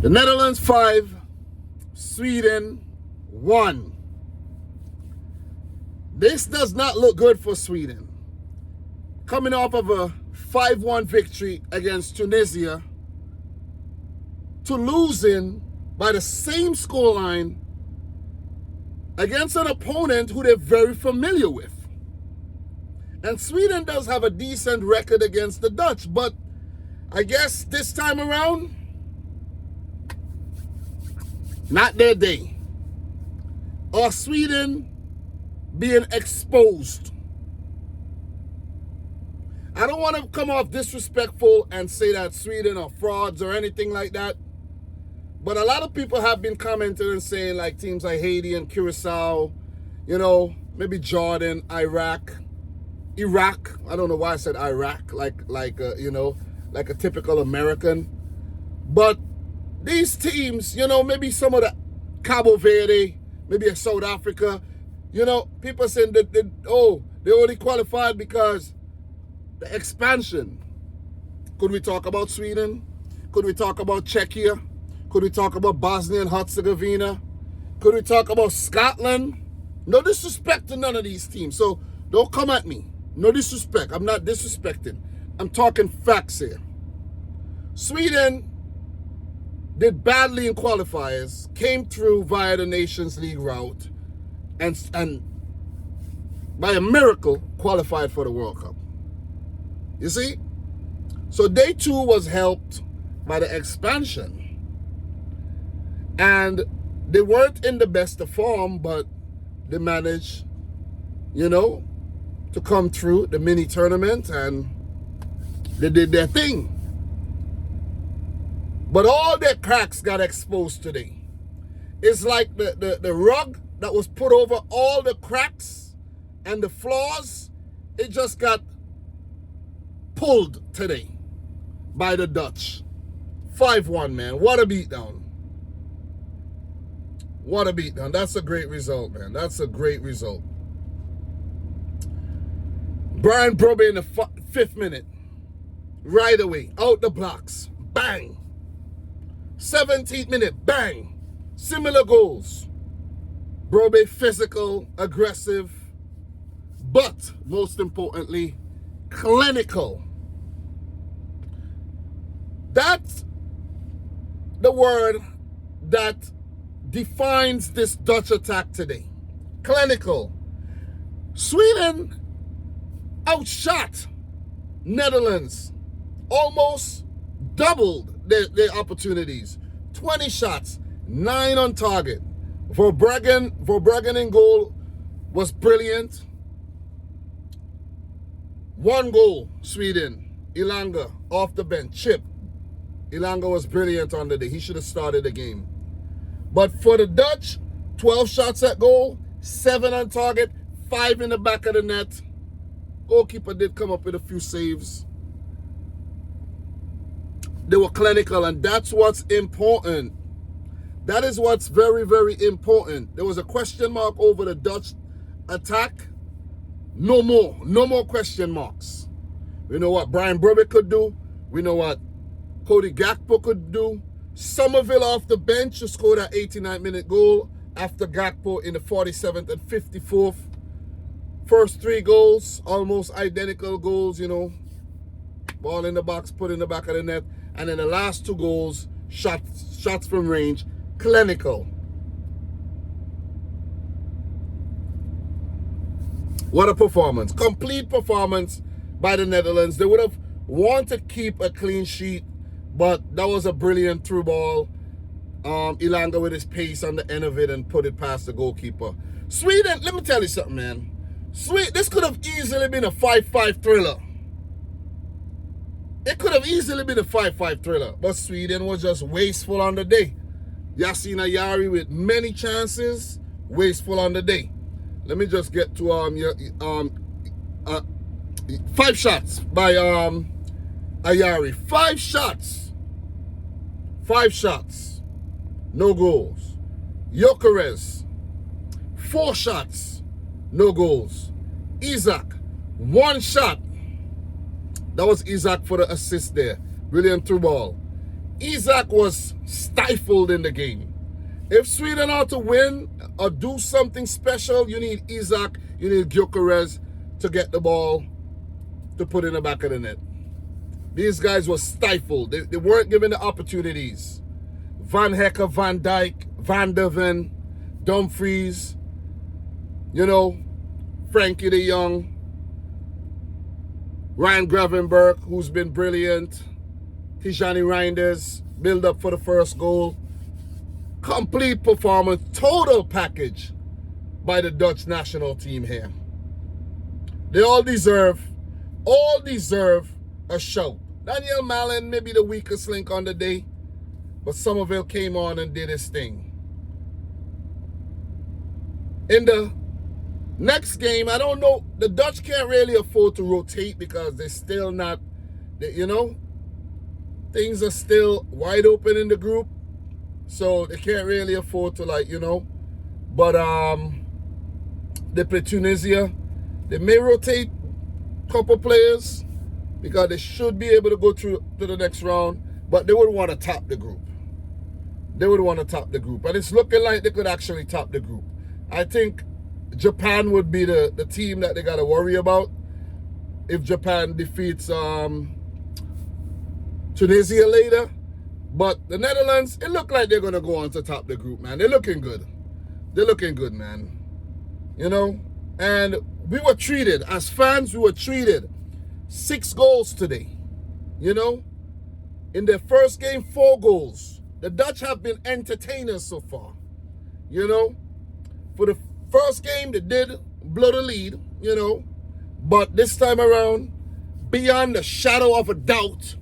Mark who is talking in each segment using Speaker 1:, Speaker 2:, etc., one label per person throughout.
Speaker 1: The Netherlands 5, Sweden 1. This does not look good for Sweden. Coming off of a 5-1 victory against Tunisia to losing by the same scoreline against an opponent who they're very familiar with. And Sweden does have a decent record against the Dutch, but I guess this time around, not their day. Or Sweden being exposed. I don't want to come off disrespectful and say that Sweden are frauds or anything like that. But a lot of people have been commenting and saying like teams like Haiti and Curacao, you know, maybe Jordan, Iraq. I don't know why I said Iraq, like a typical American. But these teams, you know, maybe some of the Cabo Verde, maybe a South Africa, you know, people saying that they only qualified because the expansion. Could we talk about Sweden? Could we talk about Czechia? Could we talk about Bosnia and Herzegovina? Could we talk about Scotland? No disrespect to none of these teams. So don't come at me. No disrespect. I'm not disrespecting. I'm talking facts here. Sweden did badly in qualifiers, came through via the Nations League route, and by a miracle qualified for the World Cup. You see? So day 2 was helped by the expansion. And they weren't in the best of form, but they managed, you know, to come through the mini tournament and they did their thing. But all their cracks got exposed today. It's like the rug that was put over all the cracks and the flaws, it just got pulled today by the Dutch. 5-1, man. What a beatdown. What a beatdown. That's a great result, man. That's a great result. Brian Brobbey in the 5th minute. Right away. Out the blocks. Bang. 17th minute. Bang. Similar goals. Brobbey physical, aggressive, but most importantly, clinical. That's the word that defines this Dutch attack today. Clinical. Sweden outshot Netherlands. Almost doubled their opportunities. 20 shots, 9 on target. Verbruggen in goal was brilliant. 1 goal, Sweden. Ilanga off the bench, chip. Ilanga was brilliant on the day. He should have started the game. But for the Dutch, 12 shots at goal, 7 on target, 5 in the back of the net. Goalkeeper did come up with a few saves. They were clinical, and that's what's important. That is what's very, very important. There was a question mark over the Dutch attack. No more. No more question marks. We know what Brian Brobbey could do. We know what Cody Gakpo could do. Somerville off the bench to score that 89-minute goal after Gakpo in the 47th and 54th. First 3 goals, almost identical goals, you know. Ball in the box, put in the back of the net. And then the last 2 goals, shots from range, clinical. What a performance. Complete performance by the Netherlands. They would have wanted to keep a clean sheet, but that was a brilliant through ball. Ilanga with his pace on the end of it and put it past the goalkeeper. Sweden, let me tell you something, man. This could have easily been a 5-5 thriller. It could have easily been a 5-5 thriller, but Sweden was just wasteful on the day. Yasin Ayari with many chances, wasteful on the day. Let me just get to 5 shots by Ayari. 5 shots. 5 shots. No goals. Gyökeres. 4 shots. No goals. Isak. 1 shot. That was Isak for the assist there. Brilliant through ball. Isak was stifled in the game. If Sweden are to win or do something special, you need Isak, you need Gyökeres to get the ball to put in the back of the net. These guys were stifled. They weren't given the opportunities. Van Hecker, Van Dijk, Van der Ven, Dumfries, you know, Frankie de Jong, Ryan Gravenberg, who's been brilliant, Tijani Reinders, build up for the first goal. Complete performance, total package by the Dutch national team here. They all deserve a shout. Daniel Malen may be the weakest link on the day, but Somerville came on and did his thing. In the next game, I don't know, the Dutch can't really afford to rotate because they're still not, you know, things are still wide open in the group. So they can't really afford to, like, you know. But they play Tunisia. They may rotate a couple players because they should be able to go through to the next round. But they would want to top the group. They would want to top the group. And it's looking like they could actually top the group. I think Japan would be the team that they got to worry about if Japan defeats Tunisia later. But the Netherlands, it looked like they're going to go on to top the group, man. They're looking good. They're looking good, man. You know? And we were treated, as fans, we were treated 6 goals today. You know? In their first game, 4 goals. The Dutch have been entertainers so far. You know? For the first game, they did blow the lead, you know. But this time around, beyond the shadow of a doubt,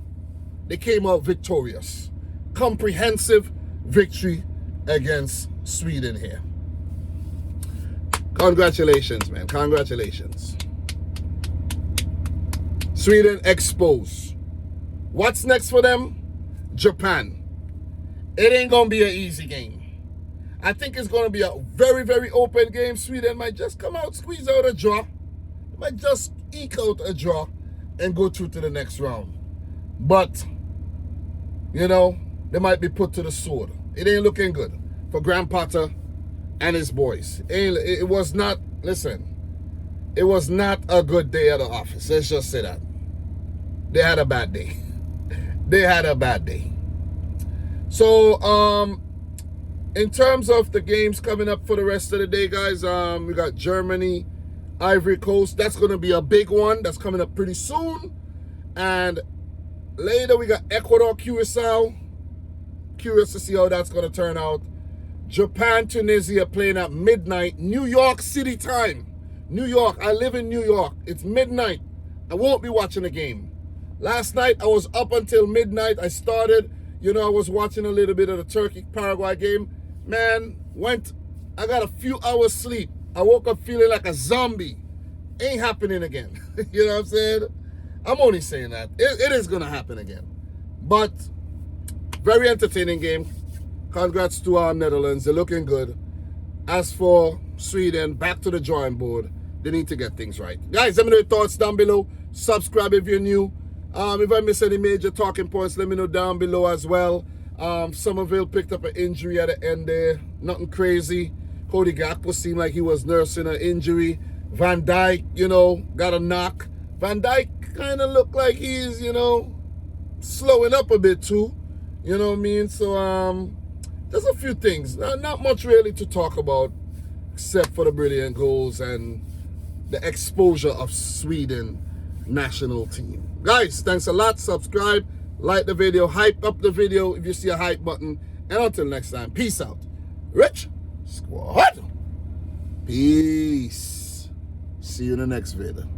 Speaker 1: they came out victorious. Comprehensive victory against Sweden here. Congratulations, man. Congratulations. Sweden exposed. What's next for them? Japan. It ain't going to be an easy game. I think it's going to be a very, very open game. Sweden might just come out, squeeze out a draw. They might just eke out a draw and go through to the next round. But, you know, they might be put to the sword. It ain't looking good for Graham Potter and his boys. It was not, listen, it was not a good day at the office. Let's just say that. They had a bad day. They had a bad day. So, in terms of the games coming up for the rest of the day, guys, we got Germany, Ivory Coast. That's going to be a big one. That's coming up pretty soon. And later, we got Ecuador, Curacao. Curious to see how that's going to turn out. Japan, Tunisia playing at midnight, New York City time. New York. I live in New York. It's midnight. I won't be watching the game. Last night, I was up until midnight. I started, you know, I was watching a little bit of the Turkey-Paraguay game. Man, I got a few hours sleep. I woke up feeling like a zombie. Ain't happening again. You know what I'm saying? I'm only saying that. It is going to happen again. But, very entertaining game. Congrats to our Netherlands. They're looking good. As for Sweden, back to the drawing board. They need to get things right. Guys, let me know your thoughts down below. Subscribe if you're new. If I miss any major talking points, let me know down below as well. Somerville picked up an injury at the end there. Nothing crazy. Cody Gakpo seemed like he was nursing an injury. Van Dijk, you know, got a knock. Van Dijk kind of looked like he's, you know, slowing up a bit too. You know what I mean? So, there's a few things. Not much really to talk about except for the brilliant goals and the exposure of Sweden national team. Guys, thanks a lot. Subscribe, like the video, hype up the video if you see a hype button. And until next time, peace out. Rich Squad. Peace. See you in the next video.